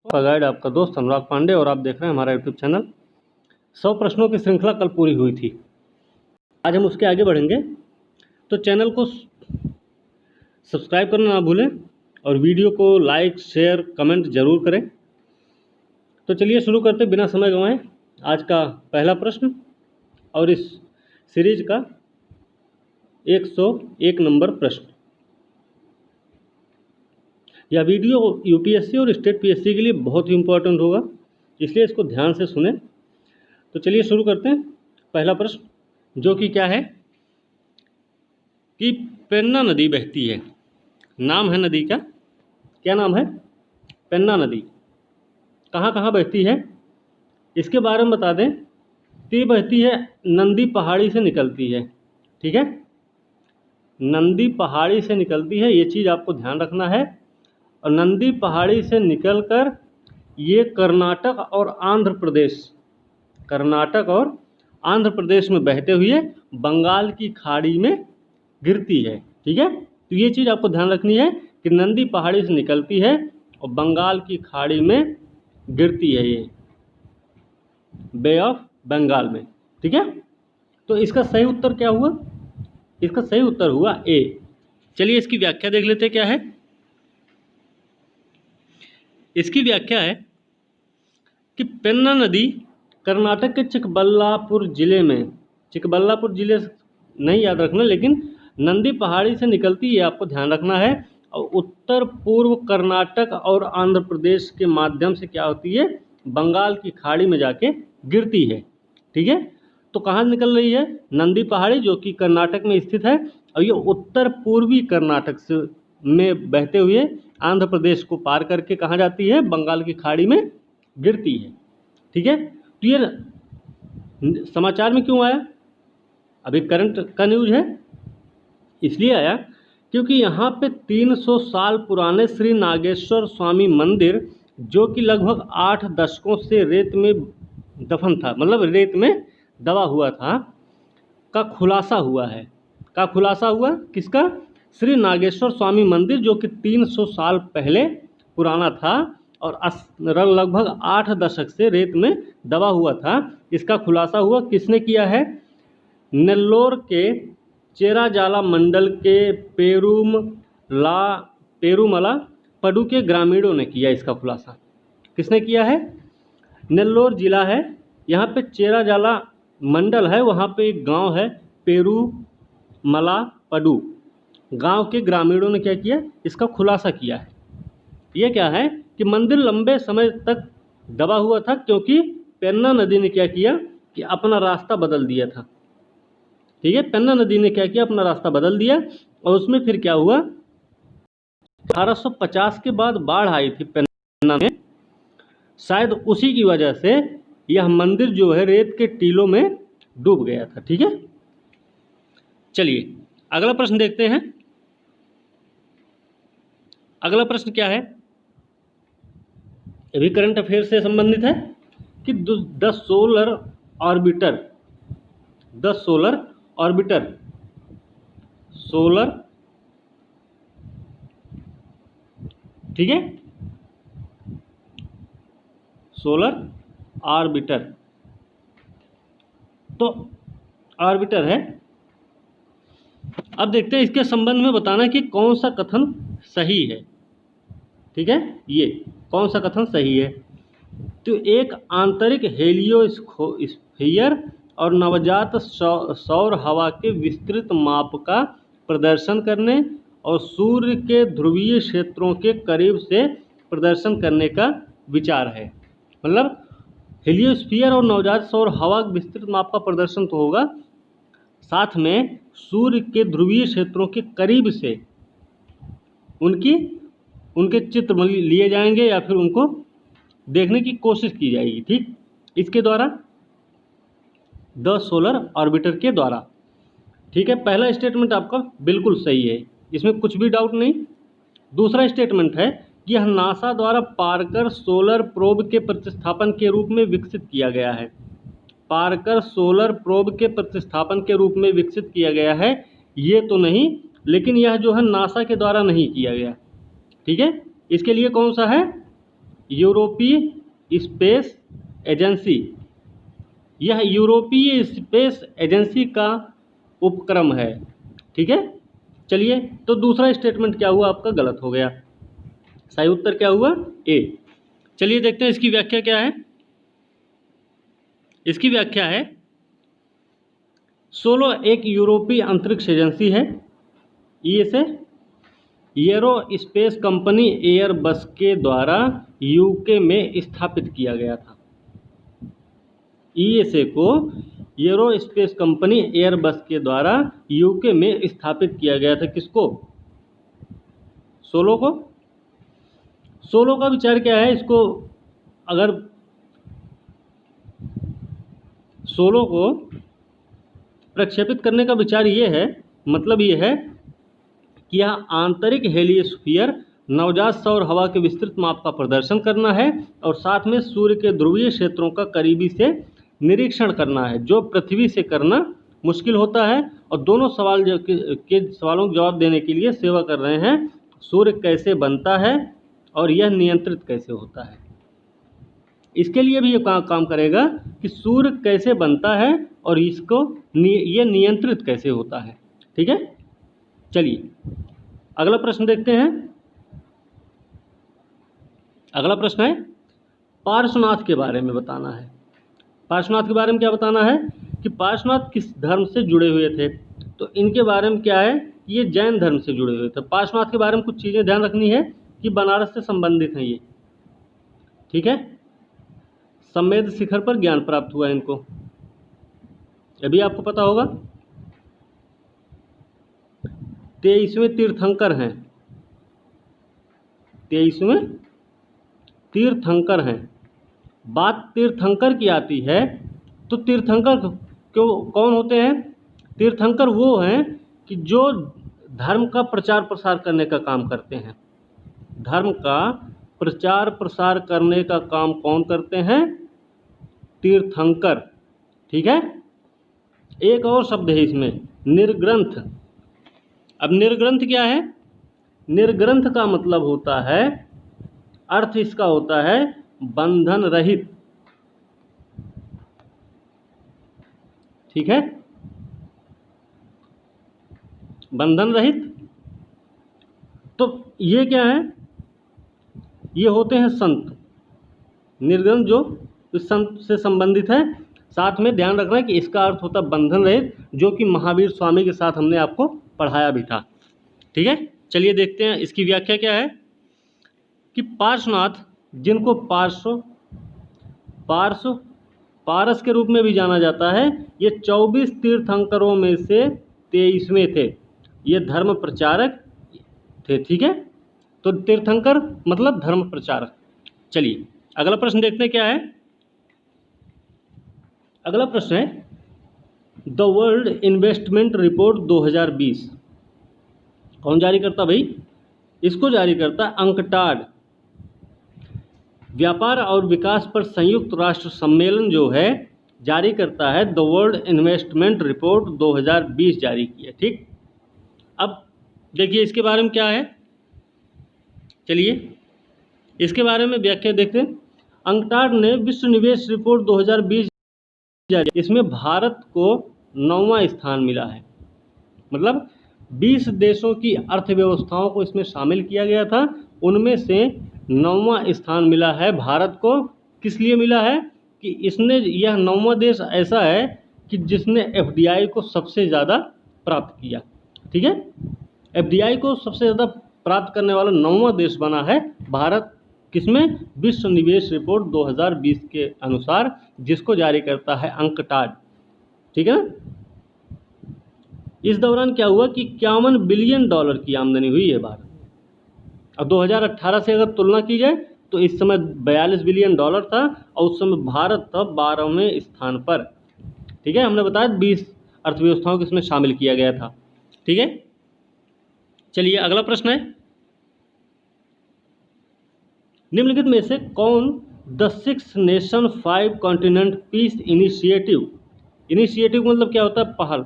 Guide आपका दोस्त अनुराग पांडे और आप देख रहे हैं हमारा यूट्यूब चैनल। 100 प्रश्नों की श्रृंखला कल पूरी हुई थी। आज हम उसके आगे बढ़ेंगे, तो चैनल को सब्सक्राइब करना ना भूलें और वीडियो को लाइक शेयर कमेंट ज़रूर करें। तो चलिए शुरू करते बिना समय गंवाए आज का पहला प्रश्न और इस सीरीज का 101 नंबर प्रश्न। यह वीडियो यूपीएससी और स्टेट पीएससी के लिए बहुत ही इम्पोर्टेंट होगा, इसलिए इसको ध्यान से सुने। तो चलिए शुरू करते हैं। पहला प्रश्न जो कि क्या है कि पेन्ना नदी बहती है, नाम है नदी का, क्या नाम है? पेन्ना नदी। कहाँ कहाँ बहती है इसके बारे में बता दें। तो ये बहती है नंदी पहाड़ी से निकलती है, ठीक है, नंदी पहाड़ी से निकलती है, ये चीज़ आपको ध्यान रखना है। और नंदी पहाड़ी से निकलकर ये कर्नाटक और आंध्र प्रदेश में बहते हुए बंगाल की खाड़ी में गिरती है, ठीक है। तो ये चीज़ आपको ध्यान रखनी है कि नंदी पहाड़ी से निकलती है और बंगाल की खाड़ी में गिरती है, ये बे ऑफ बंगाल में, ठीक है। तो इसका सही उत्तर क्या हुआ? इसका सही उत्तर हुआ ए। चलिए इसकी व्याख्या देख लेते क्या है। इसकी व्याख्या है कि पेन्ना नदी कर्नाटक के चिकबल्लापुर जिले में, चिकबल्लापुर जिले नहीं याद रखना, लेकिन नंदी पहाड़ी से निकलती है, आपको ध्यान रखना है, और उत्तर पूर्व कर्नाटक और आंध्र प्रदेश के माध्यम से क्या होती है, बंगाल की खाड़ी में जाके गिरती है, ठीक है। तो कहाँ निकल रही है? नंदी पहाड़ी, जो कि कर्नाटक में स्थित है, और ये उत्तर पूर्वी कर्नाटक से में बहते हुए आंध्र प्रदेश को पार करके कहाँ जाती है? बंगाल की खाड़ी में गिरती है, ठीक है। तो ये समाचार में क्यों आया? अभी करंट का न्यूज़ है, इसलिए आया क्योंकि यहाँ पे 300 साल पुराने श्री नागेश्वर स्वामी मंदिर, जो कि लगभग 8 दशकों से रेत में दफन था, मतलब रेत में दबा हुआ था, का खुलासा हुआ है। का खुलासा हुआ किसका? श्री नागेश्वर स्वामी मंदिर, जो कि 300 साल पहले पुराना था और लगभग 8 दशक से रेत में दबा हुआ था। इसका खुलासा हुआ किसने किया है? नेल्लोर के चेराजाला मंडल के पेरूमला पडु के ग्रामीणों ने किया। इसका खुलासा किसने किया है? नेल्लोर जिला है, यहाँ पे चेराजाला मंडल है, वहाँ पे एक गांव है पेरूमला पडु, गांव के ग्रामीणों ने क्या किया? इसका खुलासा किया है। ये क्या है कि मंदिर लंबे समय तक दबा हुआ था, क्योंकि पेन्ना नदी ने क्या किया कि अपना रास्ता बदल दिया था, ठीक है। पेन्ना नदी ने क्या किया? अपना रास्ता बदल दिया, और उसमें फिर क्या हुआ, 1850 के बाद बाढ़ आई थी पेन्ना में, शायद उसी की वजह से यह मंदिर जो है रेत के टीलों में डूब गया था, ठीक है। चलिए अगला प्रश्न देखते हैं। अगला प्रश्न क्या है? ये भी करंट अफेयर से संबंधित है कि द सोलर ऑर्बिटर ठीक है, सोलर ऑर्बिटर, तो ऑर्बिटर है। अब देखते हैं इसके संबंध में बताना कि कौन सा कथन सही है, ठीक है। ये कौन सा कथन सही है? तो एक आंतरिक हेलियोस्फीयर और नवजात सौर हवा के विस्तृत माप का प्रदर्शन करने और सूर्य के ध्रुवीय क्षेत्रों के करीब से प्रदर्शन करने का विचार है। मतलब हेलियोस्फीयर और नवजात सौर हवा के विस्तृत माप का प्रदर्शन तो होगा, साथ में सूर्य के ध्रुवीय क्षेत्रों के करीब से उनके चित्र लिए जाएंगे या फिर उनको देखने की कोशिश की जाएगी, ठीक, इसके द्वारा, द सोलर ऑर्बिटर के द्वारा, ठीक है। पहला स्टेटमेंट आपका बिल्कुल सही है, इसमें कुछ भी डाउट नहीं। दूसरा स्टेटमेंट है कि यह नासा द्वारा पार्कर सोलर प्रोब के प्रतिस्थापन के रूप में विकसित किया गया है। पार्कर सोलर प्रोब के प्रतिस्थापन के रूप में विकसित किया गया है, ये तो नहीं, लेकिन यह जो है नासा के द्वारा नहीं किया गया, ठीक है। इसके लिए कौन सा है? यूरोपीय स्पेस एजेंसी, यह यूरोपीय स्पेस एजेंसी का उपक्रम है। ठीक है, चलिए, तो दूसरा स्टेटमेंट क्या हुआ आपका, गलत हो गया। सही उत्तर क्या हुआ, ए। चलिए देखते हैं इसकी व्याख्या क्या है। इसकी व्याख्या है, सोलो एक यूरोपीय अंतरिक्ष एजेंसी है। इसे एरो स्पेस कंपनी एयरबस के द्वारा यूके में स्थापित किया गया था। ईएसए को एरो स्पेस कंपनी एयरबस के द्वारा यूके में स्थापित किया गया था। किसको, सोलो को। सोलो का विचार क्या है, इसको अगर सोलो को प्रक्षेपित करने का विचार ये है, मतलब ये है कि यह आंतरिक हेलियोस्फीयर नवजात सौर हवा के विस्तृत माप का प्रदर्शन करना है और साथ में सूर्य के ध्रुवीय क्षेत्रों का करीबी से निरीक्षण करना है, जो पृथ्वी से करना मुश्किल होता है। और दोनों सवालों के जवाब देने के लिए सेवा कर रहे हैं, सूर्य कैसे बनता है और यह नियंत्रित कैसे होता है। इसके लिए भी ये काम करेगा कि सूर्य कैसे बनता है और इसको ये नियंत्रित कैसे होता है। ठीक है, चलिए अगला प्रश्न देखते हैं। अगला प्रश्न है, पार्श्वनाथ के बारे में बताना है। पार्श्वनाथ के बारे में क्या बताना है कि पार्श्वनाथ किस धर्म से जुड़े हुए थे। तो इनके बारे में क्या है, ये जैन धर्म से जुड़े हुए थे। पार्श्वनाथ के बारे में कुछ चीज़ें ध्यान रखनी है कि बनारस से संबंधित हैं ये। ठीक है, सम्मेद शिखर पर ज्ञान प्राप्त हुआ इनको, ये भी आपको पता होगा। 23वें तीर्थंकर हैं, 23वें तीर्थंकर हैं। बात तीर्थंकर की आती है तो तीर्थंकर क्यों कौन होते हैं। तीर्थंकर वो हैं कि जो धर्म का प्रचार प्रसार करने का काम करते हैं। धर्म का प्रचार प्रसार करने का काम कौन करते हैं, तीर्थंकर। ठीक है, एक और शब्द है इसमें, निर्ग्रंथ। अब निर्ग्रंथ क्या है, निर्ग्रंथ का मतलब होता है, अर्थ इसका होता है बंधन रहित। ठीक है, बंधन रहित। तो ये क्या है, ये होते हैं संत। निर्ग्रंथ जो इस संत से संबंधित है। साथ में ध्यान रखना है कि इसका अर्थ होता है बंधन रहित, जो कि महावीर स्वामी के साथ हमने आपको पढ़ाया भी था। ठीक है, चलिए देखते हैं इसकी व्याख्या क्या है कि पार्श्वनाथ, जिनको पारस के रूप में भी जाना जाता है, ये 24 तीर्थंकरों में से 23वें थे। ये धर्म प्रचारक थे। ठीक है, तो तीर्थंकर मतलब धर्म प्रचारक। चलिए अगला प्रश्न देखते हैं क्या है। अगला प्रश्न है, द वर्ल्ड इन्वेस्टमेंट रिपोर्ट 2020 कौन जारी करता भाई, इसको जारी करता अंकटाड। व्यापार और विकास पर संयुक्त राष्ट्र सम्मेलन जो है जारी करता है द वर्ल्ड इन्वेस्टमेंट रिपोर्ट 2020 जारी किया। ठीक, अब देखिए इसके बारे में क्या है, चलिए इसके बारे में व्याख्या देखते हैं। अंकटाड ने विश्व निवेश रिपोर्ट 2020 जारी, इसमें भारत को 9वां स्थान मिला है। मतलब 20 देशों की अर्थव्यवस्थाओं को इसमें शामिल किया गया था, उनमें से 9वां स्थान मिला है भारत को। किस लिए मिला है कि इसने, यह 9वां देश ऐसा है कि जिसने एफडीआई को सबसे ज़्यादा प्राप्त किया। ठीक है, एफडीआई को सबसे ज़्यादा प्राप्त करने वाला 9वां देश बना है भारत। किसमें, विश्व निवेश रिपोर्ट 2020 के अनुसार, जिसको जारी करता है अंकटाड। ठीक है, इस दौरान क्या हुआ कि $51 बिलियन की आमदनी हुई है भारत। अब 2018 से अगर तुलना की जाए तो इस समय $42 बिलियन था और उस समय भारत था 12वें स्थान पर। ठीक है, हमने बताया 20 अर्थव्यवस्थाओं को इसमें शामिल किया गया था। ठीक है, चलिए अगला प्रश्न है, निम्नलिखित में से कौन the 6 nation 5 continent piece initiative, initiative मतलब क्या होता है, पहल,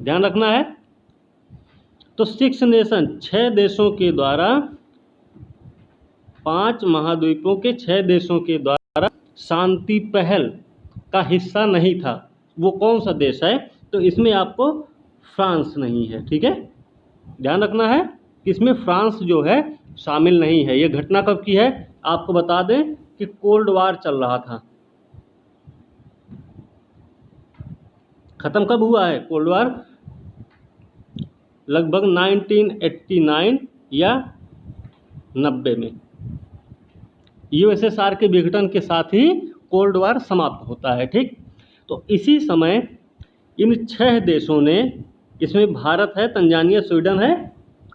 ध्यान रखना है। तो 6 नेशन 6 देशों के द्वारा 5 महाद्वीपों के 6 देशों के द्वारा शांति पहल का हिस्सा नहीं था, वो कौन सा देश है? तो इसमें आपको फ्रांस नहीं है। ठीक है, ध्यान रखना है कि इसमें फ्रांस जो है शामिल नहीं है। ये घटना कब की है? आपको बता दें कि कोल्ड वार चल रहा था। खत्म कब हुआ है कोल्ड वार? लगभग 1989 या 90 में यूएसएसआर के विघटन के साथ ही कोल्ड वार समाप्त होता है। ठीक, तो इसी समय इन 6 देशों ने, इसमें भारत है, तंजानिया, स्वीडन है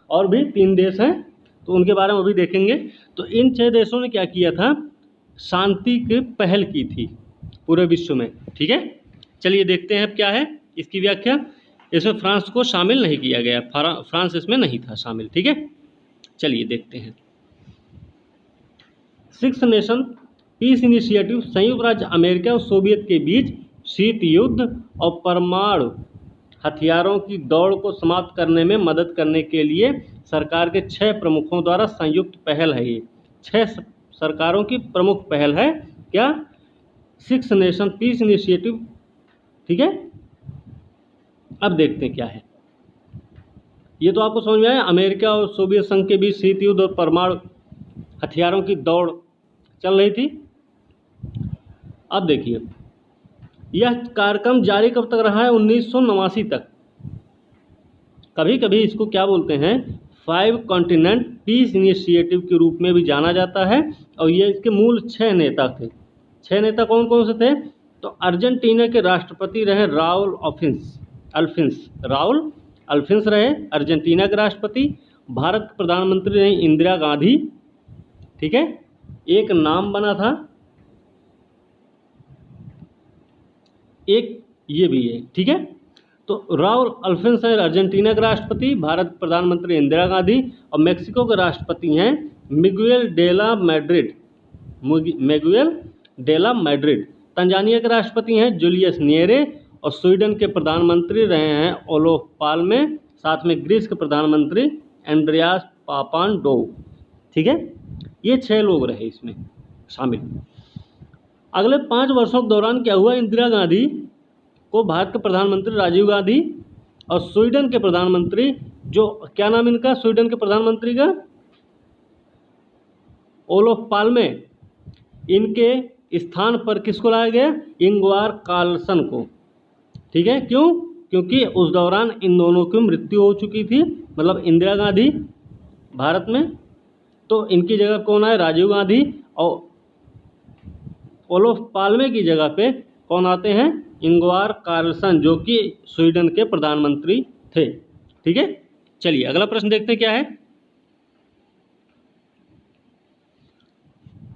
और भी 3 देश हैं, तो उनके बारे में अभी देखेंगे। तो इन 6 देशों ने क्या किया था? शांति की पहल की थी पूरे विश्व में। ठीक है, चलिए देखते हैं अब क्या है इसकी व्याख्या। इसमें फ्रांस को शामिल नहीं किया गया, फ्रांस इसमें नहीं था शामिल। ठीक है, चलिए देखते हैं। 6 नेशन पीस इनिशिएटिव संयुक्त राज्य अमेरिका और सोवियत के बीच शीत युद्ध और परमाणु हथियारों की दौड़ को समाप्त करने में मदद करने के लिए सरकार के 6 प्रमुखों द्वारा संयुक्त पहल है। ये 6 सरकारों की प्रमुख पहल है क्या? 6 नेशन पीस इनिशिएटिव। ठीक है, अब देखते हैं क्या है। ये तो आपको समझ में आया, अमेरिका और सोवियत संघ के बीच शीत युद्ध और परमाणु हथियारों की दौड़ चल रही थी। अब देखिए, यह कार्यक्रम जारी कब तक रहा है? 1989 तक। कभी कभी इसको क्या बोलते हैं? 5 कॉन्टिनेंट पीस इनिशिएटिव के रूप में भी जाना जाता है। और ये इसके मूल 6 नेता थे। 6 नेता कौन कौन से थे? तो अर्जेंटीना के राष्ट्रपति रहे राउल अल्फिंस। राउल अल्फिंस रहे अर्जेंटीना के राष्ट्रपति। भारत के प्रधानमंत्री रहे इंदिरा गांधी। ठीक है, एक नाम बना था, एक ये भी है। ठीक है, तो राउल अल्फिंस है अर्जेंटीना के राष्ट्रपति, भारत के प्रधानमंत्री इंदिरा गांधी, और मेक्सिको के राष्ट्रपति हैं मिगुएल डेला मैड्रिड। तंजानिया के राष्ट्रपति हैं जूलियस निएरे, और स्वीडन के प्रधानमंत्री रहे हैं ओलोफ पाल्मे। साथ में ग्रीस के प्रधानमंत्री एंड्रियास पापांडोव। ठीक है, ये 6 लोग रहे इसमें शामिल। अगले 5 वर्षों के दौरान क्या हुआ? इंदिरा गांधी को भारत के प्रधानमंत्री राजीव गांधी और स्वीडन के प्रधानमंत्री, जो क्या नाम इनका स्वीडन के प्रधानमंत्री का? Olaf Palme. इनके स्थान पर किसको लाया गया? इंगवार कार्लसन को। ठीक है, क्यों? क्योंकि उस दौरान इन दोनों की मृत्यु हो चुकी थी, मतलब इंदिरा गांधी भारत में, तो इनकी जगह कौन आए? राजीव गांधी। और ओलोफ पाल्मे की जगह पे कौन आते हैं? इंगवार कार्लसन, जो कि स्वीडन के प्रधानमंत्री थे। ठीक है, चलिए अगला प्रश्न देखते हैं क्या है।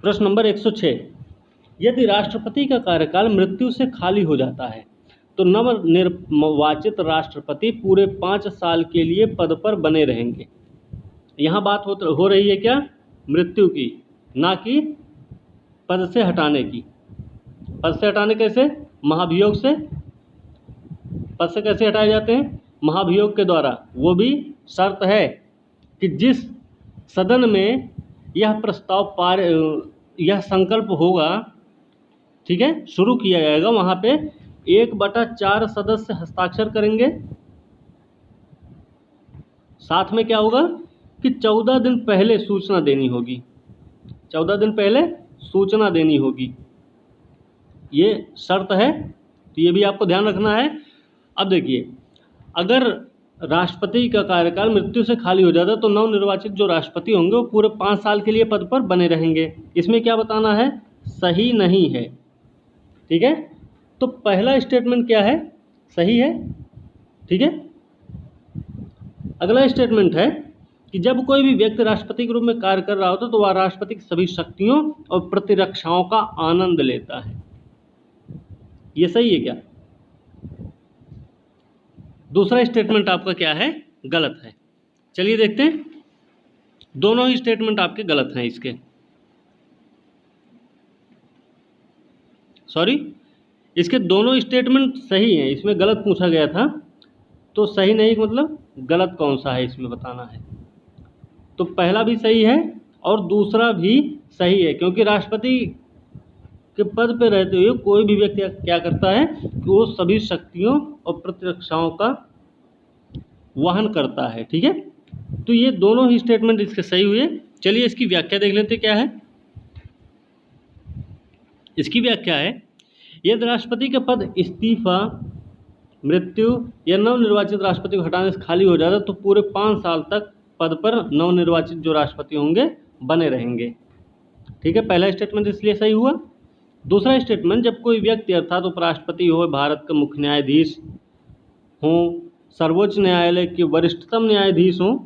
प्रश्न नंबर 106। यदि राष्ट्रपति का कार्यकाल मृत्यु से खाली हो जाता है तो नवनिर्वाचित राष्ट्रपति पूरे 5 साल के लिए पद पर बने रहेंगे। यहाँ बात हो रही है क्या? मृत्यु की, ना कि पद से हटाने की। पद से हटाने कैसे? महाभियोग से। पद से कैसे हटाए जाते हैं? महाभियोग के द्वारा। वो भी शर्त है कि जिस सदन में यह प्रस्ताव यह संकल्प होगा, ठीक है, शुरू किया जाएगा, वहाँ पे 1/4 सदस्य हस्ताक्षर करेंगे। साथ में क्या होगा कि 14 दिन पहले सूचना देनी होगी। 14 दिन पहले सूचना देनी होगी, ये शर्त है, तो ये भी आपको ध्यान रखना है। अब देखिए, अगर राष्ट्रपति का कार्यकाल मृत्यु से खाली हो जाता है तो नवनिर्वाचित जो राष्ट्रपति होंगे वो पूरे 5 साल के लिए पद पर बने रहेंगे। इसमें क्या बताना है? सही नहीं है। ठीक है, तो पहला स्टेटमेंट क्या है? सही है। ठीक है, अगला स्टेटमेंट है कि जब कोई भी व्यक्ति राष्ट्रपति के रूप में कार्य कर रहा होता है तो वह राष्ट्रपति की सभी शक्तियों और प्रतिरक्षाओं का आनंद लेता है। ये सही है क्या? दूसरा स्टेटमेंट आपका क्या है? गलत है। चलिए देखते हैं, दोनों ही स्टेटमेंट आपके गलत हैं। इसके इसके दोनों स्टेटमेंट सही हैं। इसमें गलत पूछा गया था, तो सही नहीं मतलब गलत कौन सा है इसमें बताना है। तो पहला भी सही है और दूसरा भी सही है, क्योंकि राष्ट्रपति के पद पर रहते हुए कोई भी व्यक्ति क्या करता है कि वो सभी शक्तियों और प्रतिरक्षाओं का वहन करता है। ठीक है, तो ये दोनों ही स्टेटमेंट इसके सही हुए। चलिए इसकी व्याख्या देख लेते क्या है। इसकी व्याख्या है, यदि राष्ट्रपति का पद इस्तीफा, मृत्यु या नवनिर्वाचित राष्ट्रपति को हटाने से खाली हो जाता तो पूरे 5 साल तक पद पर नवनिर्वाचित जो राष्ट्रपति होंगे बने रहेंगे। ठीक है, पहला स्टेटमेंट इसलिए सही हुआ। दूसरा स्टेटमेंट, जब कोई व्यक्ति अर्थात उपराष्ट्रपति हो, भारत का मुख्य न्यायाधीश हों, सर्वोच्च न्यायालय के वरिष्ठतम न्यायाधीश हों,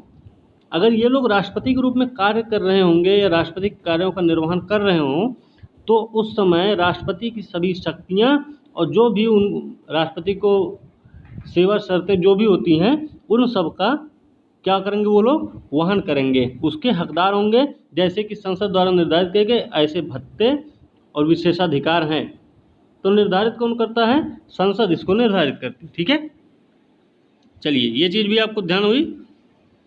अगर ये लोग राष्ट्रपति के रूप में कार्य कर रहे होंगे या राष्ट्रपति के कार्यों का निर्वहन कर रहे हों, तो उस समय राष्ट्रपति की सभी शक्तियां और जो भी उन राष्ट्रपति को सेवा शर्तें जो भी होती हैं उन सब का क्या करेंगे, वो लोग वहन करेंगे, उसके हकदार होंगे। जैसे कि संसद द्वारा निर्धारित किए गए ऐसे भत्ते और विशेषाधिकार हैं, तो निर्धारित कौन करता है, संसद इसको निर्धारित करती है। ठीक है, चलिए ये चीज़ भी आपको ध्यान हुई।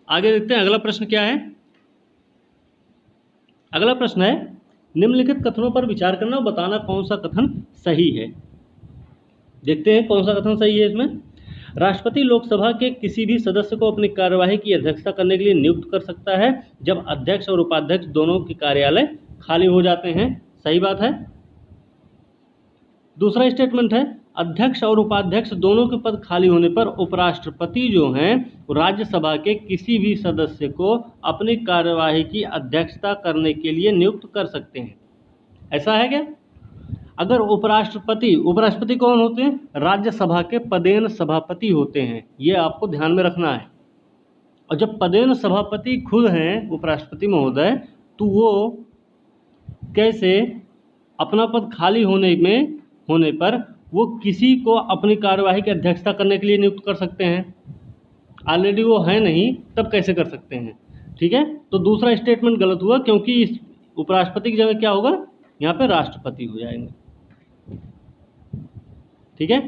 आगे देखते हैं अगला प्रश्न क्या है। अगला प्रश्न है, निम्नलिखित कथनों पर विचार करना और बताना कौन सा कथन सही है। देखते हैं कौन सा कथन सही है इसमें। राष्ट्रपति लोकसभा के किसी भी सदस्य को अपनी कार्यवाही की अध्यक्षता करने के लिए नियुक्त कर सकता है जब अध्यक्ष और उपाध्यक्ष दोनों के कार्यालय खाली हो जाते हैं। सही बात है। दूसरा स्टेटमेंट है, अध्यक्ष और उपाध्यक्ष दोनों के पद खाली होने पर उपराष्ट्रपति जो हैं राज्यसभा के किसी भी सदस्य को अपनी कार्यवाही की अध्यक्षता करने के लिए नियुक्त कर सकते हैं। ऐसा है क्या? अगर उपराष्ट्रपति कौन होते हैं? राज्यसभा के पदेन सभापति होते हैं, ये आपको ध्यान में रखना है। और जब पदेन सभापति खुद हैं उपराष्ट्रपति महोदय, तो वो कैसे अपना पद खाली होने पर वो किसी को अपनी कार्यवाही की अध्यक्षता करने के लिए नियुक्त कर सकते हैं? ऑलरेडी वो है नहीं, तब कैसे कर सकते हैं? ठीक है, तो दूसरा स्टेटमेंट गलत हुआ, क्योंकि इस उपराष्ट्रपति की जगह क्या होगा, यहाँ पे राष्ट्रपति हो जाएंगे। ठीक है,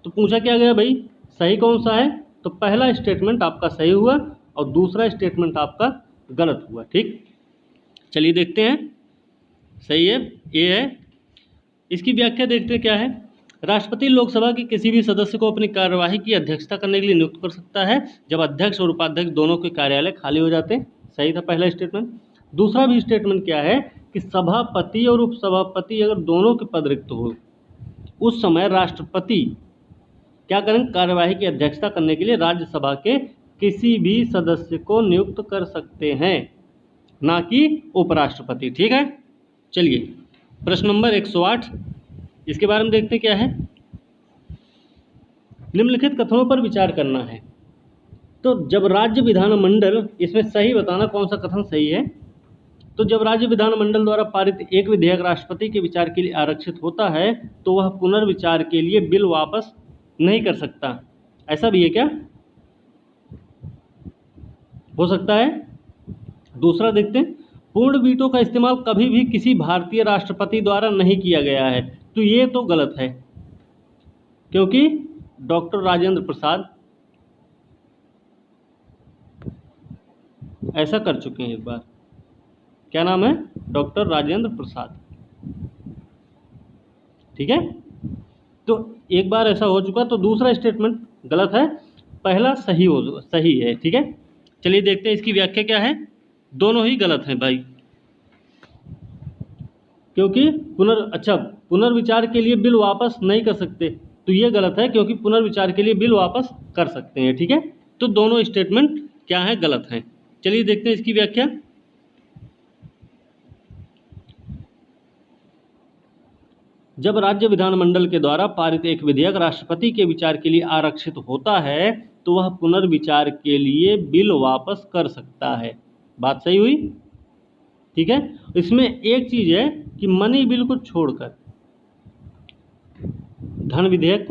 तो पूछा क्या गया भाई, सही कौन सा है? तो पहला स्टेटमेंट आपका सही हुआ और दूसरा स्टेटमेंट आपका गलत हुआ। ठीक, चलिए देखते हैं। सही है, ये है। इसकी व्याख्या देखते हैं क्या है। राष्ट्रपति लोकसभा के किसी भी सदस्य को अपनी कार्यवाही की अध्यक्षता करने के लिए नियुक्त कर सकता है जब अध्यक्ष और उपाध्यक्ष दोनों के कार्यालय खाली हो जाते हैं। सही था पहला स्टेटमेंट। दूसरा भी स्टेटमेंट क्या है कि सभापति और उपसभापति अगर दोनों के पद रिक्त हो, उस समय राष्ट्रपति क्या करें, कार्यवाही की अध्यक्षता करने के लिए राज्यसभा के किसी भी सदस्य को नियुक्त कर सकते हैं, ना कि उपराष्ट्रपति। ठीक है, चलिए प्रश्न नंबर 108, इसके बारे में देखते क्या है। निम्नलिखित कथनों पर विचार करना है। तो जब राज्य विधानमंडल, इसमें सही बताना कौन सा कथन सही है। तो जब राज्य विधानमंडल द्वारा पारित एक विधेयक राष्ट्रपति के विचार के लिए आरक्षित होता है तो वह पुनर्विचार के लिए बिल वापस नहीं कर सकता। ऐसा भी है क्या? हो सकता है। दूसरा देखते हैं, पूर्ण वीटो का इस्तेमाल कभी भी किसी भारतीय राष्ट्रपति द्वारा नहीं किया गया है। तो ये तो गलत है, क्योंकि डॉक्टर राजेंद्र प्रसाद ऐसा कर चुके हैं एक बार। क्या नाम है? डॉक्टर राजेंद्र प्रसाद। ठीक है, तो एक बार ऐसा हो चुका, तो दूसरा स्टेटमेंट गलत है, पहला सही है। ठीक है, चलिए देखते हैं इसकी व्याख्या क्या है। दोनों ही गलत हैं भाई, क्योंकि पुनर्विचार के लिए बिल वापस नहीं कर सकते, तो ये गलत है, क्योंकि पुनर्विचार के लिए बिल वापस कर सकते हैं। ठीक है, तो दोनों स्टेटमेंट क्या है, गलत हैं। चलिए देखते हैं इसकी व्याख्या। जब राज्य विधानमंडल के द्वारा पारित एक विधेयक राष्ट्रपति के विचार के लिए आरक्षित होता है तो वह पुनर्विचार के लिए बिल वापस कर सकता है। बात सही हुई। ठीक है, इसमें एक चीज है कि मनी बिल को छोड़कर धन विधेयक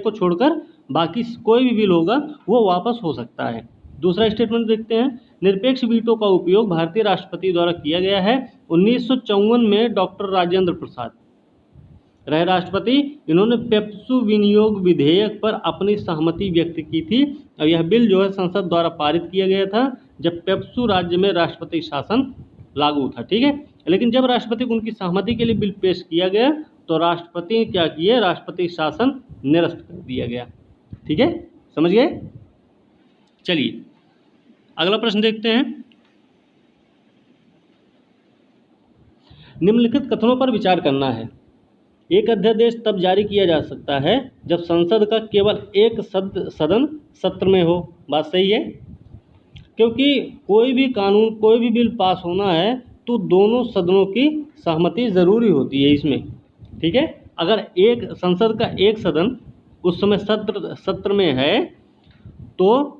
को छोड़कर बाकी कोई भी बिल होगा वो वापस हो सकता है। दूसरा स्टेटमेंट देखते हैं, निरपेक्ष वीटो का उपयोग भारतीय राष्ट्रपति द्वारा किया गया है 1954 में डॉक्टर राजेंद्र प्रसाद। रहे राष्ट्रपति, इन्होंने पेप्सू विनियोग विधेयक पर अपनी सहमति व्यक्त की थी। और यह बिल जो है संसद द्वारा पारित किया गया था जब पेप्सू राज्य में राष्ट्रपति शासन लागू था। ठीक है, लेकिन जब राष्ट्रपति को उनकी सहमति के लिए बिल पेश किया गया तो राष्ट्रपति ने क्या किया, राष्ट्रपति शासन निरस्त कर दिया गया। ठीक है, समझ गए। चलिए अगला प्रश्न देखते हैं। निम्नलिखित कथनों पर विचार करना है। एक अध्यादेश तब जारी किया जा सकता है जब संसद का केवल एक सदन सत्र में हो। बात सही है, क्योंकि कोई भी कानून, कोई भी बिल पास होना है तो दोनों सदनों की सहमति ज़रूरी होती है इसमें। ठीक है, अगर एक संसद का एक सदन उस समय सत्र में है तो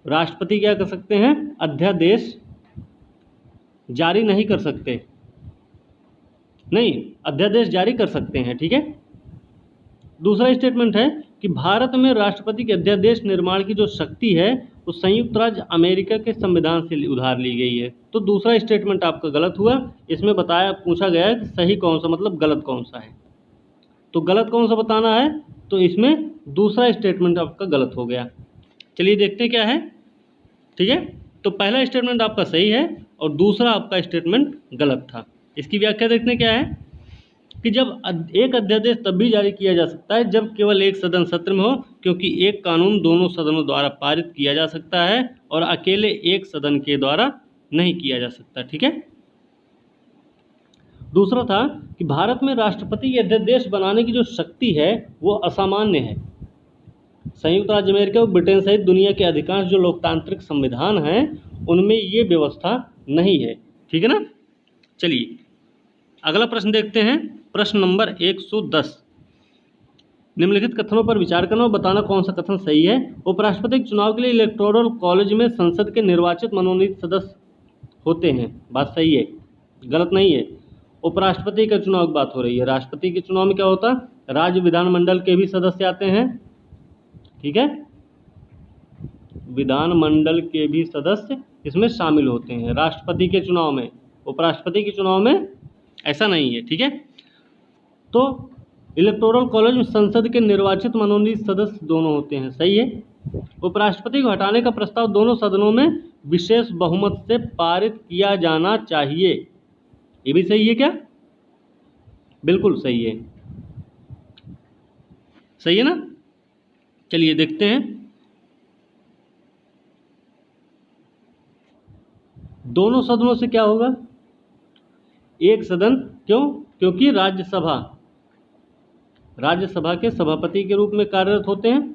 राष्ट्रपति क्या कर सकते हैं, अध्यादेश जारी नहीं कर सकते, नहीं, अध्यादेश जारी कर सकते हैं। ठीक है, दूसरा स्टेटमेंट है कि भारत में राष्ट्रपति के अध्यादेश निर्माण की जो शक्ति है वो संयुक्त राज्य अमेरिका के संविधान से उधार ली गई है। तो दूसरा स्टेटमेंट आपका गलत हुआ। इसमें पूछा गया है कि सही कौन सा, मतलब गलत कौन सा है। तो गलत कौन सा बताना है, तो इसमें दूसरा स्टेटमेंट आपका गलत हो गया। चलिए देखते हैं क्या है। ठीक है, तो पहला स्टेटमेंट आपका सही है और दूसरा आपका स्टेटमेंट गलत था। इसकी व्याख्या देखते हैं क्या है कि जब एक अध्यादेश तब भी जारी किया जा सकता है जब केवल एक सदन सत्र में हो, क्योंकि एक कानून दोनों सदनों द्वारा पारित किया जा सकता है और अकेले एक सदन के द्वारा नहीं किया जा सकता। ठीक है, दूसरा था कि भारत में राष्ट्रपति के अध्यादेश बनाने की जो शक्ति है वो असामान्य है। संयुक्त राज्य अमेरिका और ब्रिटेन सहित दुनिया के अधिकांश जो लोकतांत्रिक संविधान हैं उनमें ये व्यवस्था नहीं है। ठीक है ना। चलिए अगला प्रश्न देखते हैं, प्रश्न नंबर 110। निम्नलिखित कथनों पर विचार करना और बताना कौन सा कथन सही है। उपराष्ट्रपति के चुनाव के लिए इलेक्टोरल कॉलेज में संसद के निर्वाचित मनोनीत सदस्य होते हैं। बात सही है, गलत नहीं है। उपराष्ट्रपति का चुनाव की बात हो रही है। राष्ट्रपति के चुनाव में क्या होता है, राज्य विधानमंडल के भी सदस्य आते हैं। ठीक है, विधानमंडल के भी सदस्य इसमें शामिल होते हैं राष्ट्रपति के चुनाव में। उपराष्ट्रपति के चुनाव में ऐसा नहीं है। ठीक है, तो इलेक्टोरल कॉलेज में संसद के निर्वाचित मनोनीत सदस्य दोनों होते हैं। सही है। उपराष्ट्रपति को हटाने का प्रस्ताव दोनों सदनों में विशेष बहुमत से पारित किया जाना चाहिए। ये भी सही है क्या, बिल्कुल सही है, सही है ना। चलिए देखते हैं, दोनों सदनों से क्या होगा, एक सदन। क्यों, क्योंकि राज्यसभा के सभापति के रूप में कार्यरत होते हैं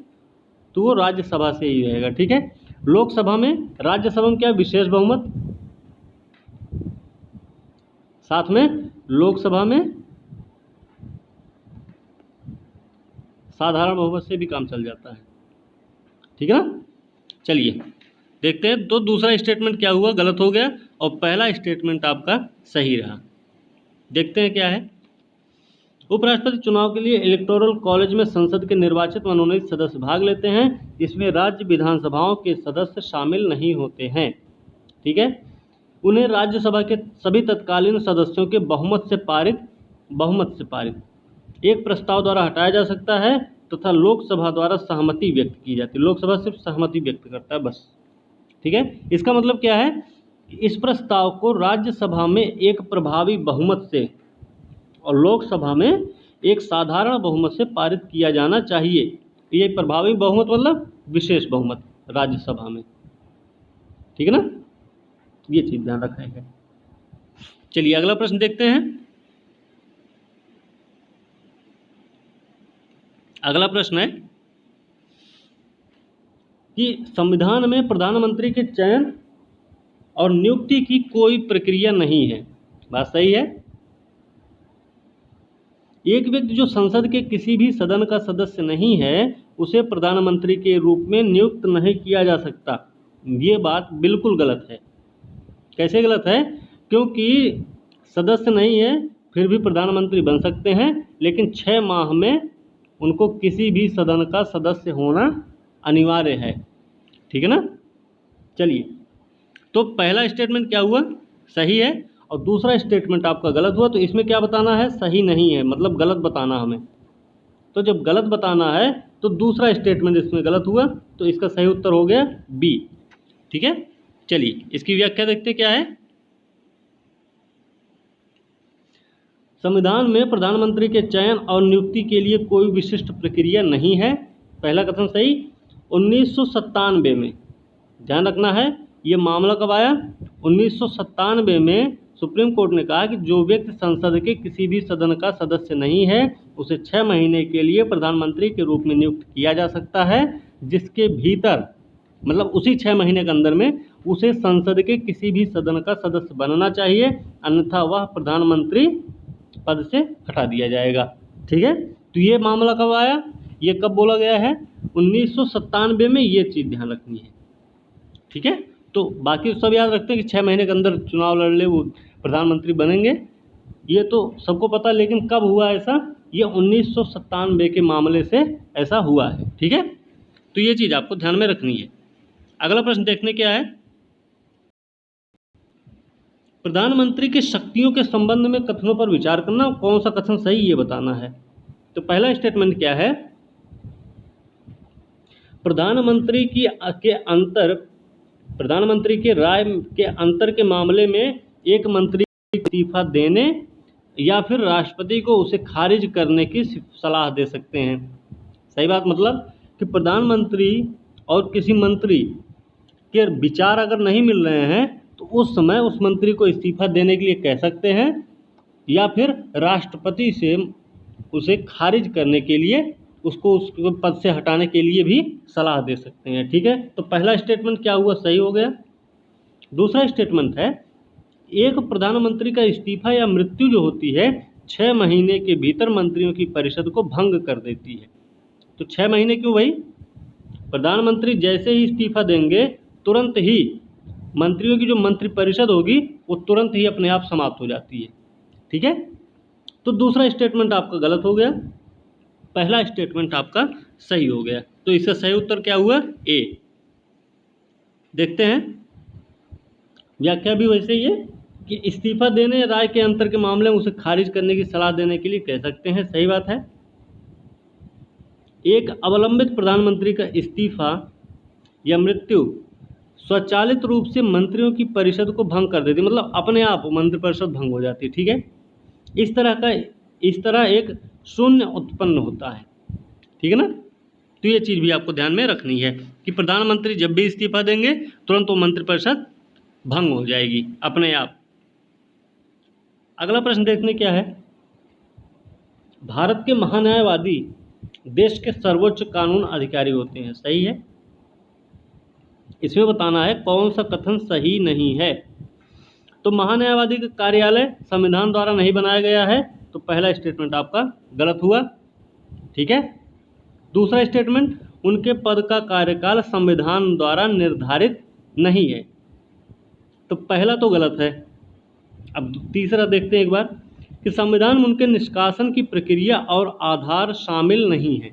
तो वो राज्यसभा से ही रहेगा। ठीक है, लोकसभा में, राज्यसभा में क्या विशेष बहुमत, साथ में लोकसभा में साधारण बहुमत से भी काम चल जाता है। ठीक है ना। चलिए देखते हैं, तो दूसरा स्टेटमेंट क्या हुआ, गलत हो गया और पहला स्टेटमेंट आपका सही रहा। देखते हैं क्या है। उपराष्ट्रपति चुनाव के लिए इलेक्टोरल कॉलेज में संसद के निर्वाचित मनोनीत सदस्य भाग लेते हैं। इसमें राज्य विधानसभाओं के सदस्य शामिल नहीं होते हैं। ठीक है, उन्हें राज्यसभा के सभी तत्कालीन सदस्यों के बहुमत से पारित एक प्रस्ताव द्वारा हटाया जा सकता है तथा लोकसभा द्वारा सहमति व्यक्त की जाती है। लोकसभा सिर्फ सहमति व्यक्त करता है बस। ठीक है, इसका मतलब क्या है, इस प्रस्ताव को राज्यसभा में एक प्रभावी बहुमत से और लोकसभा में एक साधारण बहुमत से पारित किया जाना चाहिए। ये प्रभावी बहुमत मतलब विशेष बहुमत राज्यसभा में। ठीक है ना, ये चीज ध्यान रखा है। चलिए अगला प्रश्न देखते हैं। अगला प्रश्न है कि संविधान में प्रधानमंत्री के चयन और नियुक्ति की कोई प्रक्रिया नहीं है। बात सही है। एक व्यक्ति जो संसद के किसी भी सदन का सदस्य नहीं है उसे प्रधानमंत्री के रूप में नियुक्त नहीं किया जा सकता। ये बात बिल्कुल गलत है। कैसे गलत है, क्योंकि सदस्य नहीं है फिर भी प्रधानमंत्री बन सकते हैं, लेकिन 6 माह में उनको किसी भी सदन का सदस्य होना अनिवार्य है। ठीक है ना। चलिए, तो पहला स्टेटमेंट क्या हुआ, सही है और दूसरा स्टेटमेंट आपका गलत हुआ, तो इसमें क्या बताना है, सही नहीं है, मतलब गलत बताना हमें। तो जब गलत बताना है तो दूसरा स्टेटमेंट इसमें गलत हुआ, तो इसका सही उत्तर हो गया बी। ठीक है, चलिए इसकी व्याख्या देखते क्या है। संविधान में प्रधानमंत्री के चयन और नियुक्ति के लिए कोई विशिष्ट प्रक्रिया नहीं है। पहला कथन सही। 1997 में, ध्यान रखना है, ये मामला कब आया, 1997 में सुप्रीम कोर्ट ने कहा कि जो व्यक्ति संसद के किसी भी सदन का सदस्य नहीं है उसे 6 महीने के लिए प्रधानमंत्री के रूप में नियुक्त किया जा सकता है, जिसके भीतर, मतलब उसी 6 महीने के अंदर में उसे संसद के किसी भी सदन का सदस्य बनना चाहिए, अन्यथा वह प्रधानमंत्री पद से हटा दिया जाएगा। ठीक है, तो ये मामला कब आया, ये कब बोला गया है, 1997 में, ये चीज़ ध्यान रखनी है। ठीक है, तो बाकी सब याद रखते हैं कि 6 महीने के अंदर चुनाव लड़ ले वो प्रधानमंत्री बनेंगे, ये तो सबको पता, लेकिन कब हुआ ऐसा, ये 1997 के मामले से ऐसा हुआ है। ठीक है, तो ये चीज़ आपको ध्यान में रखनी है। अगला प्रश्न देखने क्या है, प्रधानमंत्री की शक्तियों के संबंध में कथनों पर विचार करना, कौन सा कथन सही ये बताना है। तो पहला स्टेटमेंट क्या है, प्रधानमंत्री के राय के अंतर के मामले में एक मंत्री इस्तीफा देने या फिर राष्ट्रपति को उसे खारिज करने की सलाह दे सकते हैं। सही बात, मतलब कि प्रधानमंत्री और किसी मंत्री के विचार अगर नहीं मिल रहे हैं तो उस समय उस मंत्री को इस्तीफा देने के लिए कह सकते हैं, या फिर राष्ट्रपति से उसे खारिज करने के लिए, उसको उस पद से हटाने के लिए भी सलाह दे सकते हैं। ठीक है, तो पहला स्टेटमेंट क्या हुआ, सही हो गया। दूसरा स्टेटमेंट है, एक प्रधानमंत्री का इस्तीफा या मृत्यु जो होती है 6 महीने के भीतर मंत्रियों की परिषद को भंग कर देती है। तो 6 महीने क्यों भाई, प्रधानमंत्री जैसे ही इस्तीफा देंगे तुरंत ही मंत्रियों की जो मंत्रिपरिषद होगी वो तुरंत ही अपने आप समाप्त हो जाती है। ठीक है, तो दूसरा स्टेटमेंट आपका गलत हो गया, पहला स्टेटमेंट आपका सही हो गया। तो इसका सही उत्तर क्या हुआ, ए। देखते हैं व्याख्या भी वैसे ही है कि इस्तीफा देने राय के अंतर के मामले में उसे खारिज करने की सलाह देने के लिए कह सकते हैं। सही बात है, एक अवलंबित प्रधानमंत्री का इस्तीफा या मृत्यु स्वचालित रूप से मंत्रियों की परिषद को भंग कर देती, मतलब अपने आप मंत्रिपरिषद भंग हो जाती है। ठीक है, इस तरह एक शून्य उत्पन्न होता है। ठीक है ना, तो ये चीज़ भी आपको ध्यान में रखनी है कि प्रधानमंत्री जब भी इस्तीफा देंगे तुरंत वो मंत्रिपरिषद भंग हो जाएगी अपने आप। अगला प्रश्न देखने क्या है, भारत के महान्यायवादी देश के सर्वोच्च कानून अधिकारी होते हैं। सही है, इसमें बताना है कौन सा कथन सही नहीं है। तो महान्यायवादी का कार्यालय संविधान द्वारा नहीं बनाया गया है, तो पहला स्टेटमेंट आपका गलत हुआ। ठीक है, दूसरा स्टेटमेंट, उनके पद का कार्यकाल संविधान द्वारा निर्धारित नहीं है, तो पहला तो गलत है। अब तीसरा देखते हैं एक बार कि संविधान में उनके निष्कासन की प्रक्रिया और आधार शामिल नहीं है,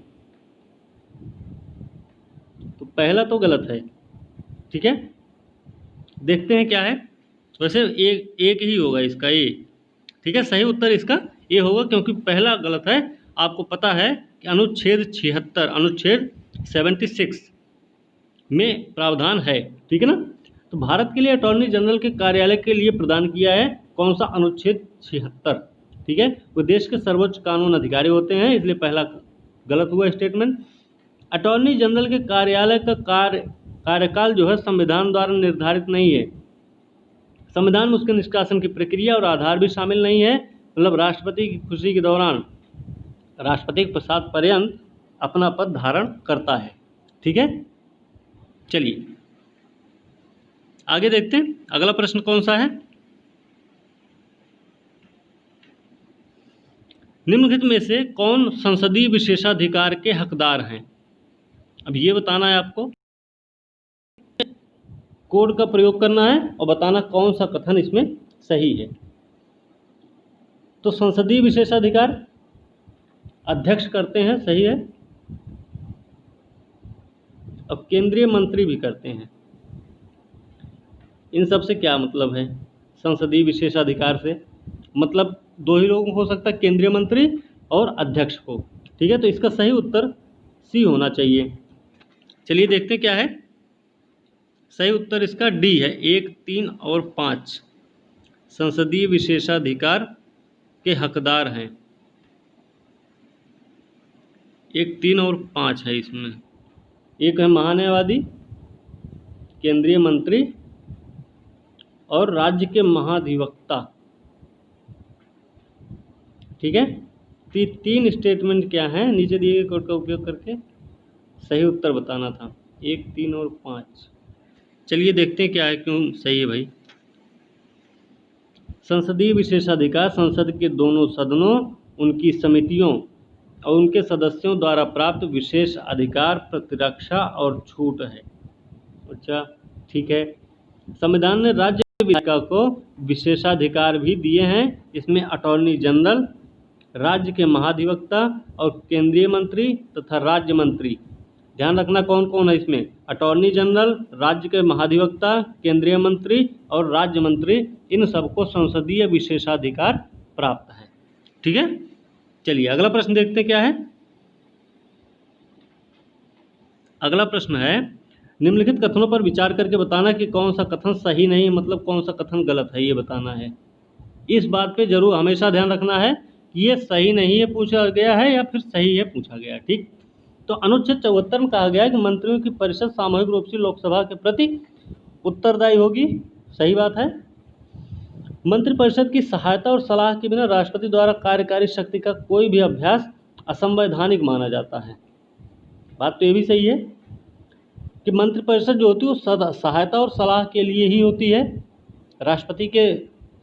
तो पहला तो गलत है। ठीक है, देखते हैं क्या है, वैसे एक ही होगा इसका, ए। ठीक है, सही उत्तर इसका ए होगा, क्योंकि पहला गलत है। आपको पता है कि अनुच्छेद 76 में प्रावधान है। ठीक है ना, तो भारत के लिए अटॉर्नी जनरल के कार्यालय के लिए प्रदान किया है कौन सा, अनुच्छेद 76। ठीक है, वो देश के सर्वोच्च कानून अधिकारी होते हैं, इसलिए पहला गलत हुआ स्टेटमेंट। अटॉर्नी जनरल के कार्यालय का कार्यकाल जो है संविधान द्वारा निर्धारित नहीं है, संविधान में उसके निष्कासन की प्रक्रिया और आधार भी शामिल नहीं है, मतलब राष्ट्रपति की खुशी के दौरान राष्ट्रपति के प्रसाद पर्यंत अपना पद धारण करता है। ठीक है, चलिए आगे देखते हैं अगला प्रश्न कौन सा है। निम्नलिखित में से कौन संसदीय विशेषाधिकार के हकदार हैं। अब ये बताना है आपको, कोड का प्रयोग करना है और बताना कौन सा कथन इसमें सही है। तो संसदीय विशेषाधिकार अध्यक्ष करते हैं, सही है, अब केंद्रीय मंत्री भी करते हैं। इन सब से क्या मतलब है, संसदीय विशेषाधिकार से। मतलब दो ही लोगों को हो सकता है, केंद्रीय मंत्री और अध्यक्ष को। ठीक है, तो इसका सही उत्तर सी होना चाहिए। चलिए देखते हैं क्या है। सही उत्तर इसका डी है, 1, 3 और 5 संसदीय विशेषाधिकार के हकदार हैं। 1, 3 और 5 है इसमें। एक है महान्यायवादी, केंद्रीय मंत्री और राज्य के महाधिवक्ता। ठीक है, तो ये 3 स्टेटमेंट क्या हैं, नीचे दिए गए कोड का उपयोग करके सही उत्तर बताना था। 1, 3 और 5। चलिए देखते हैं क्या है, क्यों सही है भाई। संसदीय विशेषाधिकार संसद के दोनों सदनों, उनकी समितियों और उनके सदस्यों द्वारा प्राप्त विशेष अधिकार, प्रतिरक्षा और छूट है। अच्छा, ठीक है। संविधान ने राज्य विधायिका को विशेषाधिकार भी दिए हैं। इसमें अटॉर्नी जनरल, राज्य के महाधिवक्ता और केंद्रीय मंत्री तथा राज्य मंत्री। ध्यान रखना कौन कौन है इसमें, अटॉर्नी जनरल, राज्य के महाधिवक्ता, केंद्रीय मंत्री और राज्य मंत्री, इन सबको संसदीय विशेषाधिकार प्राप्त है। ठीक है, चलिए अगला प्रश्न देखते हैं क्या है। अगला प्रश्न है, निम्नलिखित कथनों पर विचार करके बताना कि कौन सा कथन सही नहीं, मतलब कौन सा कथन गलत है, ये बताना है। इस बात पे जरूर हमेशा ध्यान रखना है कि ये सही नहीं है पूछा गया है या फिर सही है पूछा गया। ठीक, तो अनुच्छेद 74 में कहा गया है कि मंत्रियों की परिषद सामूहिक रूप से लोकसभा के प्रति उत्तरदायी होगी। सही बात है। मंत्रिपरिषद की सहायता और सलाह के बिना राष्ट्रपति द्वारा कार्यकारी शक्ति का कोई भी अभ्यास असंवैधानिक माना जाता है। बात तो ये भी सही है कि मंत्रिपरिषद जो होती है वो सहायता और सलाह के लिए ही होती है, राष्ट्रपति के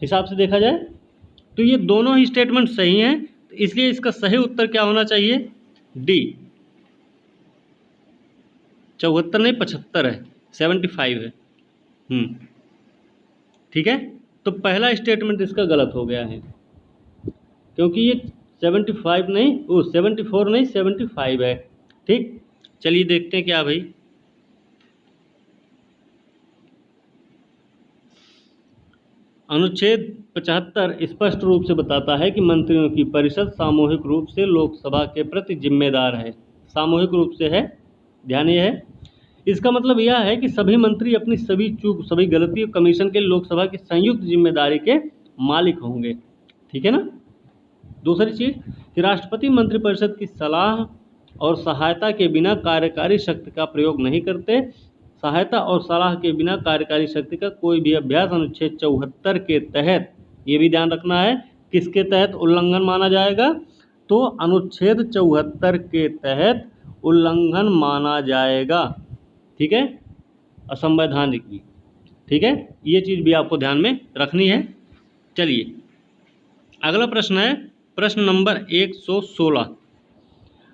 हिसाब से देखा जाए तो ये दोनों ही स्टेटमेंट सही हैं। तो इसलिए इसका सही उत्तर क्या होना चाहिए, डी। 74 नहीं 75 है, 75 है। ठीक है, तो पहला स्टेटमेंट इसका गलत हो गया है क्योंकि ये 75 नहीं, वो 74 नहीं 75 है। ठीक, चलिए देखते हैं क्या भाई। अनुच्छेद 75 स्पष्ट रूप से बताता है कि मंत्रियों की परिषद सामूहिक रूप से लोकसभा के प्रति जिम्मेदार है। सामूहिक रूप से है, ध्यान ये है। इसका मतलब यह है कि सभी मंत्री अपनी सभी चूक, सभी गलती कमीशन के लोकसभा की संयुक्त जिम्मेदारी के मालिक होंगे। ठीक है ना। दूसरी चीज कि राष्ट्रपति मंत्रिपरिषद की सलाह और सहायता के बिना कार्यकारी शक्ति का प्रयोग नहीं करते। सहायता और सलाह के बिना कार्यकारी शक्ति का कोई भी अभ्यास अनुच्छेद 74 के तहत, ये भी ध्यान रखना है, किसके तहत उल्लंघन माना जाएगा, तो अनुच्छेद 74 के तहत उल्लंघन माना जाएगा। ठीक है, असंवैधानिक भी। ठीक है, ये चीज़ भी आपको ध्यान में रखनी है। चलिए अगला प्रश्न है, प्रश्न नंबर 116।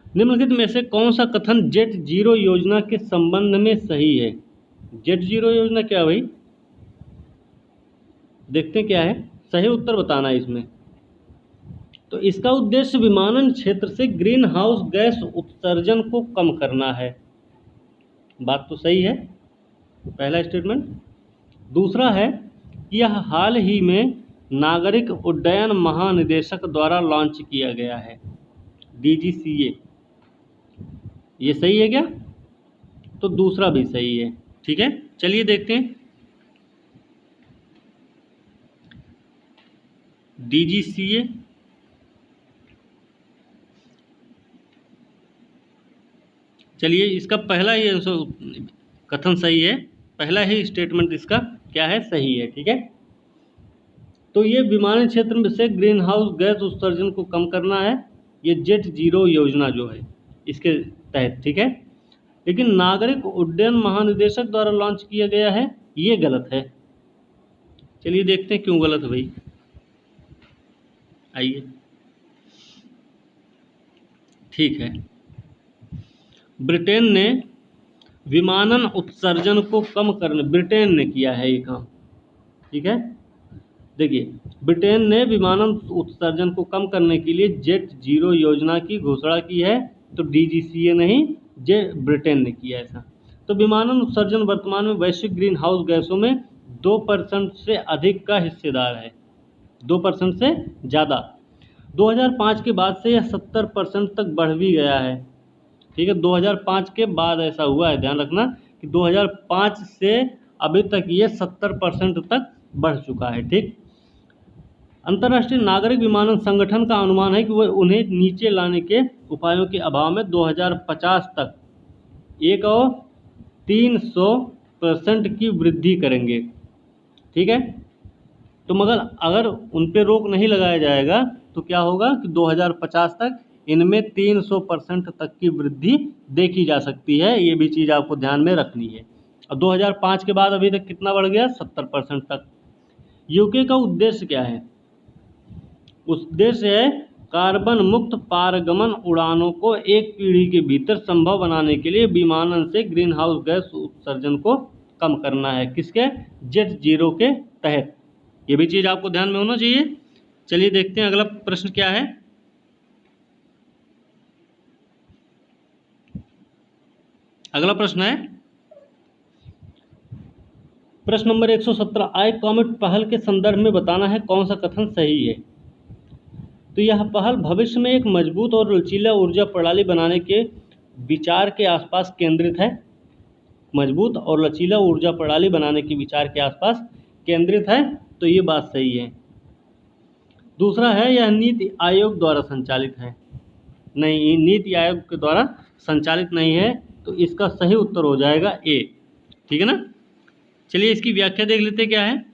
निम्नलिखित में से कौन सा कथन जेट जीरो योजना के संबंध में सही है। जेट जीरो योजना क्या भाई, देखते हैं क्या है। सही उत्तर बताना है इसमें। तो इसका उद्देश्य विमानन क्षेत्र से ग्रीन हाउस गैस उत्सर्जन को कम करना है। बात तो सही है, पहला स्टेटमेंट। दूसरा है कि यह हाल ही में नागरिक उड्डयन महानिदेशक द्वारा लॉन्च किया गया है, DGCA। ये सही है क्या, तो दूसरा भी सही है। ठीक है, चलिए देखते हैं। DGCA चलिए इसका पहला ही कथन सही है, पहला ही स्टेटमेंट इसका क्या है, सही है। ठीक है, तो ये विमानन क्षेत्र में से ग्रीन हाउस गैस उत्सर्जन को कम करना है, ये जेट जीरो योजना जो है इसके तहत। ठीक है, लेकिन नागरिक उड्डयन महानिदेशक द्वारा लॉन्च किया गया है, ये गलत है। चलिए देखते हैं क्यों गलत है भाई, आइए। ठीक है, ब्रिटेन ने विमानन उत्सर्जन को कम करने, ब्रिटेन ने किया है ये काम। ठीक है, देखिए ब्रिटेन ने विमानन उत्सर्जन को कम करने के लिए जेट जीरो योजना की घोषणा की है, तो DGCA नहीं, ब्रिटेन ने किया ऐसा। तो विमानन उत्सर्जन वर्तमान में वैश्विक ग्रीन हाउस गैसों में 2% से अधिक का हिस्सेदार है, 2% से ज़्यादा। 2005 के बाद से यह 70% तक बढ़ भी गया है। ठीक है, 2005 के बाद ऐसा हुआ है, ध्यान रखना कि 2005 से अभी तक ये 70% तक बढ़ चुका है। ठीक, अंतर्राष्ट्रीय नागरिक विमानन संगठन का अनुमान है कि वह उन्हें नीचे लाने के उपायों के अभाव में 2050 तक 300% की वृद्धि करेंगे। ठीक है, तो मगर अगर उन पे रोक नहीं लगाया जाएगा तो क्या होगा कि 2050 तक इनमें 300% तक की वृद्धि देखी जा सकती है। ये भी चीज़ आपको ध्यान में रखनी है। और 2005 के बाद अभी तक कितना बढ़ गया, 70% तक। यूके का उद्देश्य क्या है? उद्देश्य है कार्बन मुक्त पारगमन उड़ानों को एक पीढ़ी के भीतर संभव बनाने के लिए विमानन से ग्रीन हाउस गैस उत्सर्जन को कम करना है। किसके? जेट जीरो के तहत। ये भी चीज़ आपको ध्यान में होना चाहिए। चलिए देखते हैं अगला प्रश्न क्या है। अगला प्रश्न है प्रश्न नंबर 117, आई कॉमेट पहल के संदर्भ में बताना है कौन सा कथन सही है। तो यह पहल भविष्य में एक मजबूत और लचीला ऊर्जा प्रणाली बनाने के विचार के आसपास केंद्रित है। मजबूत और लचीला ऊर्जा प्रणाली बनाने के विचार के आसपास केंद्रित है, तो ये बात सही है। दूसरा है यह नीति आयोग द्वारा संचालित है। नहीं, नीति आयोग के द्वारा संचालित नहीं है, तो इसका सही उत्तर हो जाएगा ए। ठीक है ना। चलिए इसकी व्याख्या देख लेते क्या है।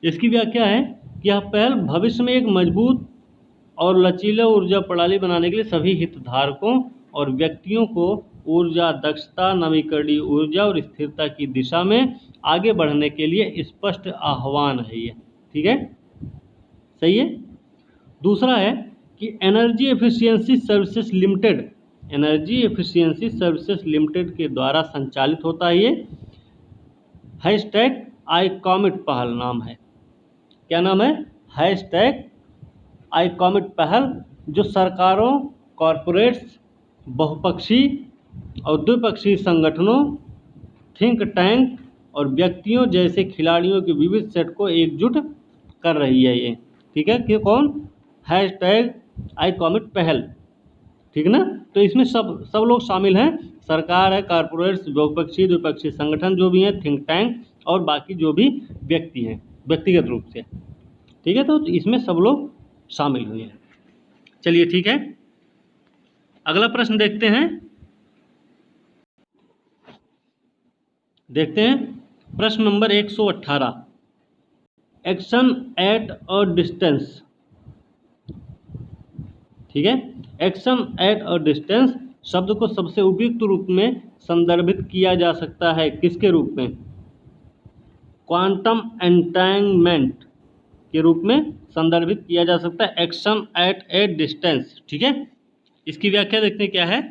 इसकी व्याख्या है कि यह पहल भविष्य में एक मजबूत और लचीला ऊर्जा प्रणाली बनाने के लिए सभी हितधारकों और व्यक्तियों को ऊर्जा दक्षता, नवीकरणीय ऊर्जा और स्थिरता की दिशा में आगे बढ़ने के लिए स्पष्ट आह्वान है ये। ठीक है, सही है। दूसरा है कि energy efficiency services limited, energy efficiency services limited के द्वारा संचालित होता है ये। हैशटैग आई कॉमेट पहल नाम है। क्या नाम है? हैशटैग आई कॉमेट पहल, जो सरकारों, कॉरपोरेट्स, बहुपक्षीय और द्विपक्षीय संगठनों, थिंक टैंक और व्यक्तियों जैसे खिलाड़ियों के विविध सेट को एकजुट कर रही है ये। ठीक है, कि कौन? हैशटैग आई कॉमेट पहल। ठीक ना। तो इसमें सब लोग शामिल हैं, सरकार है, कॉरपोरेट्स, बहुपक्षीय द्विपक्षीय संगठन जो भी हैं, थिंक टैंक और बाकी जो भी व्यक्ति हैं व्यक्तिगत रूप से। ठीक है, तो इसमें सब लोग शामिल हुए हैं। चलिए ठीक है, अगला प्रश्न देखते हैं। प्रश्न number 118, action at a distance. ठीक है, एक्शन एट अ डिस्टेंस शब्द को सबसे उपयुक्त रूप में संदर्भित किया जा सकता है किसके रूप में? क्वांटम एंटेंगमेंट के रूप में संदर्भित किया जा सकता है, एक्शन एट ए डिस्टेंस। ठीक है, इसकी व्याख्या देखते हैं क्या है।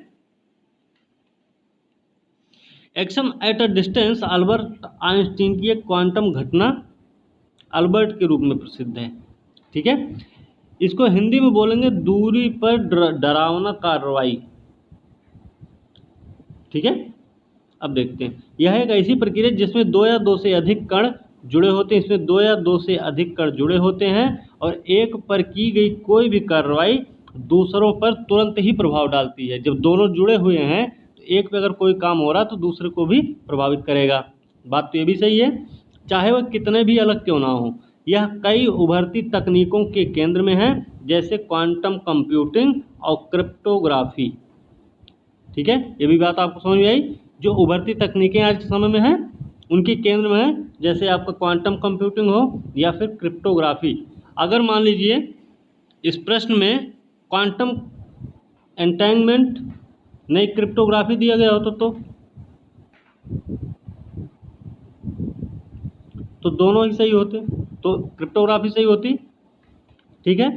Action at a distance Albert Einstein की एक क्वांटम घटना अल्बर्ट के रूप में प्रसिद्ध है। ठीक है, इसको हिंदी में बोलेंगे दूरी पर डरावना कार्रवाई। ठीक है, अब देखते हैं। यह एक ऐसी प्रक्रिया जिसमें दो या दो से अधिक कण जुड़े होते हैं। इसमें दो या दो से अधिक कण जुड़े होते हैं और एक पर की गई कोई भी कार्रवाई दूसरों पर तुरंत ही प्रभाव डालती है। जब दोनों जुड़े हुए हैं तो एक पे अगर कोई काम हो रहा तो दूसरे को भी प्रभावित करेगा। बात तो ये भी सही है, चाहे वह कितने भी अलग क्यों ना हो। यह कई उभरती तकनीकों के केंद्र में है, जैसे क्वांटम कंप्यूटिंग और क्रिप्टोग्राफी। ठीक है, ये भी बात आपको समझ में आई। जो उभरती तकनीकें आज के समय में हैं उनके केंद्र में है, जैसे आपका क्वांटम कंप्यूटिंग हो या फिर क्रिप्टोग्राफी। अगर मान लीजिए इस प्रश्न में क्वांटम एंटेंगमेंट नहीं क्रिप्टोग्राफी दिया गया होता तो दोनों ही सही होते, तो क्रिप्टोग्राफी सही होती। ठीक है,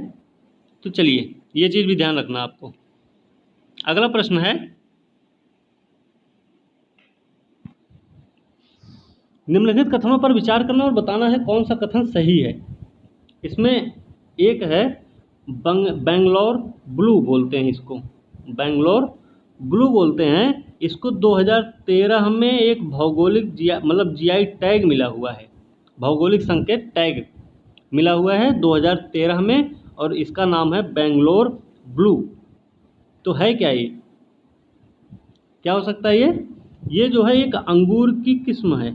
तो चलिए ये चीज़ भी ध्यान रखना आपको। अगला प्रश्न है, निम्नलिखित कथनों पर विचार करना और बताना है कौन सा कथन सही है। इसमें एक है बेंगलोर ब्लू बोलते हैं इसको, बेंगलोर ब्लू बोलते हैं, इसको 2013 में एक भौगोलिक जीआई टैग मिला हुआ है, भौगोलिक संकेत टैग मिला हुआ है 2013 में, और इसका नाम है बेंगलोर ब्लू। तो है क्या ये, क्या हो सकता है ये जो है एक अंगूर की किस्म है,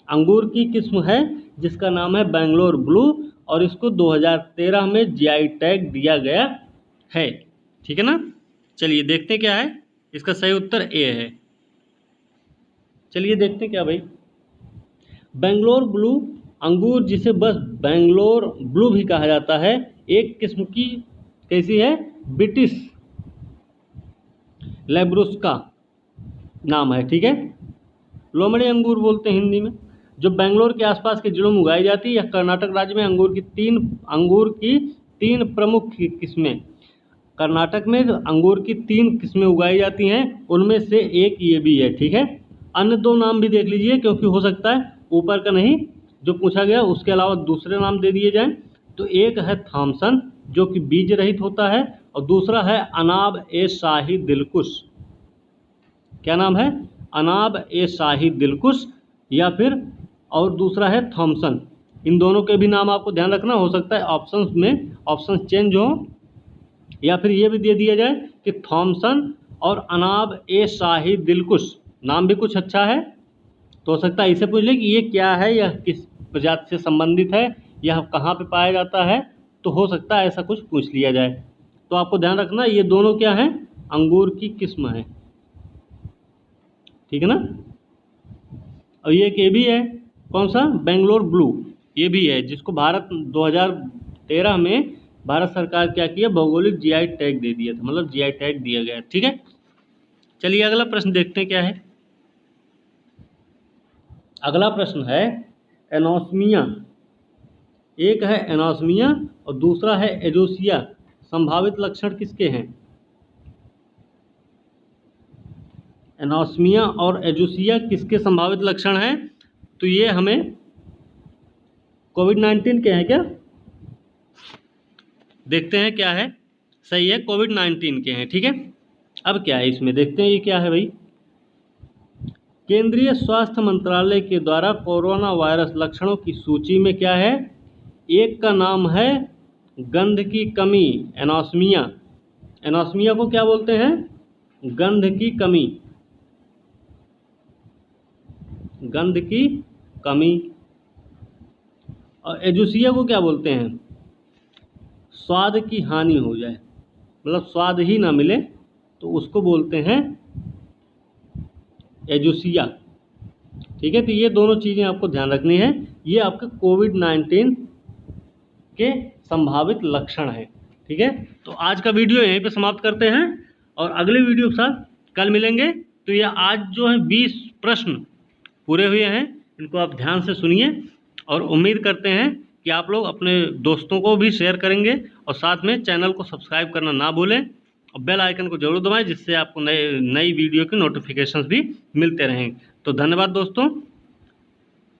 अंगूर की किस्म है जिसका नाम है बेंगलोर ब्लू, और इसको 2013 में जीआई टैग दिया गया है। ठीक है ना। चलिए देखते हैं क्या है, इसका सही उत्तर ए है। चलिए देखते हैं क्या भाई, बेंगलोर ब्लू अंगूर, जिसे बस बेंगलोर ब्लू भी कहा जाता है, एक किस्म की कैसी है, ब्रिटिश लेब्रुस्का नाम है। ठीक है, लोमड़ी अंगूर बोलते हैं हिंदी में, जो बेंगलोर के आसपास के जिलों में उगाई जाती है। यह कर्नाटक राज्य में अंगूर की तीन प्रमुख किस्में, कर्नाटक में अंगूर की 3 किस्में उगाई जाती हैं, उनमें से एक ये भी है। ठीक है, अन्य 2 नाम भी देख लीजिए, क्योंकि हो सकता है ऊपर का नहीं जो पूछा गया उसके अलावा दूसरे नाम दे दिए जाएं। तो एक है थॉमसन जो कि बीज रहित होता है, और दूसरा है अनाब ए शाही दिलकुश। क्या नाम है, अनाब ए शाही दिलकुश, या फिर और दूसरा है थॉमसन। इन दोनों के भी नाम आपको ध्यान रखना, हो सकता है ऑप्शन चेंज हो, या फिर ये भी दे दिया जाए कि थॉमसन और अनाब ए शाही दिलकुश, नाम भी कुछ अच्छा है, तो हो सकता है इसे पूछ ले कि ये क्या है, यह किस प्रजाति से संबंधित है, यह कहाँ पे पाया जाता है, तो हो सकता है ऐसा कुछ पूछ लिया जाए। तो आपको ध्यान रखना ये दोनों क्या हैं, अंगूर की किस्म है। ठीक है ना। और ये एक ये भी है, कौन सा, बेंगलोर ब्लू, ये भी है, जिसको भारत 2013 में भारत सरकार क्या किया, भौगोलिक जीआई टैग दे दिया था, मतलब जीआई टैग दिया गया। ठीक है, चलिए अगला प्रश्न देखते हैं क्या है। अगला प्रश्न है एनोस्मिया, एक है एनोस्मिया और दूसरा है एजोसिया, संभावित लक्षण किसके हैं। एनोस्मिया और एजोसिया किसके संभावित लक्षण हैं, तो ये हमें कोविड-19 के हैं क्या, देखते हैं क्या है, सही है कोविड-19 के हैं। ठीक है, अब क्या है इसमें देखते हैं ये क्या है भाई। केंद्रीय स्वास्थ्य मंत्रालय के द्वारा कोरोना वायरस लक्षणों की सूची में क्या है, एक का नाम है गंध की कमी, एनोस्मिया। एनोस्मिया को क्या बोलते हैं, गंध की कमी, गंध की कमी। और एजोसिया को क्या बोलते हैं, स्वाद की हानि हो जाए, मतलब स्वाद ही ना मिले, तो उसको बोलते हैं एजोसिया। ठीक है, तो ये दोनों चीज़ें आपको ध्यान रखनी है, ये आपके कोविड-19 के संभावित लक्षण हैं। ठीक है, तो आज का वीडियो यहीं पे समाप्त करते हैं, और अगले वीडियो के साथ कल मिलेंगे। तो ये आज जो है 20 प्रश्न पूरे हुए हैं, इनको आप ध्यान से सुनिए, और उम्मीद करते हैं कि आप लोग अपने दोस्तों को भी शेयर करेंगे, और साथ में चैनल को सब्सक्राइब करना ना भूलें, और बेल आइकन को जरूर दबाएं, जिससे आपको नई वीडियो की नोटिफिकेशंस भी मिलते रहें। तो धन्यवाद दोस्तों।